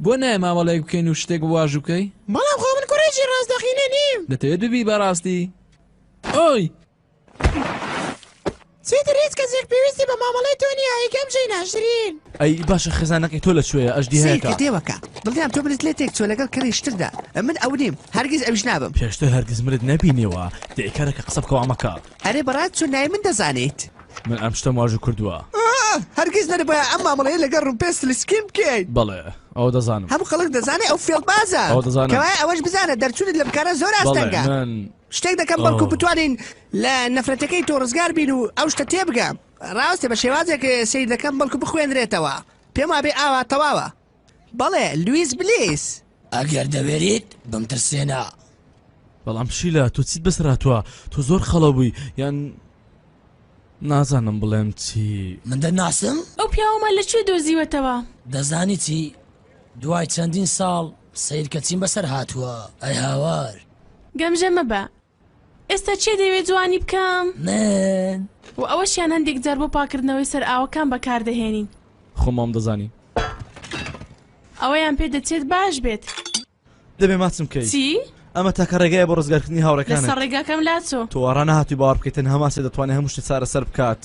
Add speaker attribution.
Speaker 1: بۆ نایە مامەڵەیەک بکەین و شتێک واژ بکەی؟
Speaker 2: بەڵام خۆ من کوڕێکی ڕاستەقینە نیم.
Speaker 1: دەتەوێت ببی بەڕاستی؟ ئۆی
Speaker 2: چیتر هیچ کەسێک پێویستی بە مامەڵەی تۆ نییە ئەیکەم ژەی ناشرین.
Speaker 1: ئەی باشە خێزانەکەی تۆ لەکوێیە ئەشدی هەیەکە
Speaker 3: دێوەکە دڵیان تۆ بریت لێتێک چۆ لەگەڵ کەریشتردا من ئەو نیم هەرگیز ئەویش نابم.
Speaker 1: پێشتر هەرگیز مرت نەبینیەوە دەیکارەکە قسە بکەوامەکە.
Speaker 3: ئەرێ بەڕات چۆن نای من دەزانیت
Speaker 1: من ئەم شتە واژ کردووە.
Speaker 3: هەرگیز نەربە ئەم مامەڵەیە لەگەڵ ڕووپێست لسکیم بکەیت.
Speaker 1: بەڵێ ئەو دەزانم
Speaker 3: هەموو خەڵک دەزانێت ئەو فێڵبازە
Speaker 1: ئەو دەزانم
Speaker 3: کەوای ئەوەش بزانە دەرچوونت لە بکارە زۆر ئاستەنگە. شتێک دەکەم بەڵکو بتوانین لە نەفرەتەکەی تۆ ڕزگار بین و ئەو شتە تێبگەم. ڕاستێ بە شێوازێک سەیر دەکەم بەڵکو بخوێنرێتەوە پێم وابێ ئاوا تەواوە. بەڵێ لویس بلیس
Speaker 2: ئەگەر دەوێریت بمترسێنە.
Speaker 1: بەڵام پشیلە تۆ چیت بەسراتوە تۆ زۆر خەڵە بووی یان نازانم بڵێم چی.
Speaker 2: من دەناسم
Speaker 4: ئەو پیاوەمان لەکوێ دۆزیوەتەوە؟
Speaker 2: دەزانی چی دوای چەندین ساڵ سیر کەچین بەسەر هاتووە ئەی هاوار.
Speaker 4: گەمژە مەبە ئێستا چێ دەوێت جوانی بکەم؟
Speaker 2: من
Speaker 4: و ئەوەشیان هەندێک جار بۆ پاکردنەوەی سەر ئاوەکان بەکاردەهێنین.
Speaker 1: خۆمام دەزانی
Speaker 4: ئەوەیان پێ دەچێت باش بێت.
Speaker 1: دەبێ ماچم بکەیت.
Speaker 4: چی؟
Speaker 1: ئەمە تاکە ڕێگایە بۆ ڕزگارکردنی هاوڕەکانت.
Speaker 4: لەسەر ڕێگاکەم لاچۆ
Speaker 1: تۆ وەڕە نەهاتووی باوەڕ بکەیت تەنها ماسێ دەتوانێت هەموو شتێک چارەسەر بکات.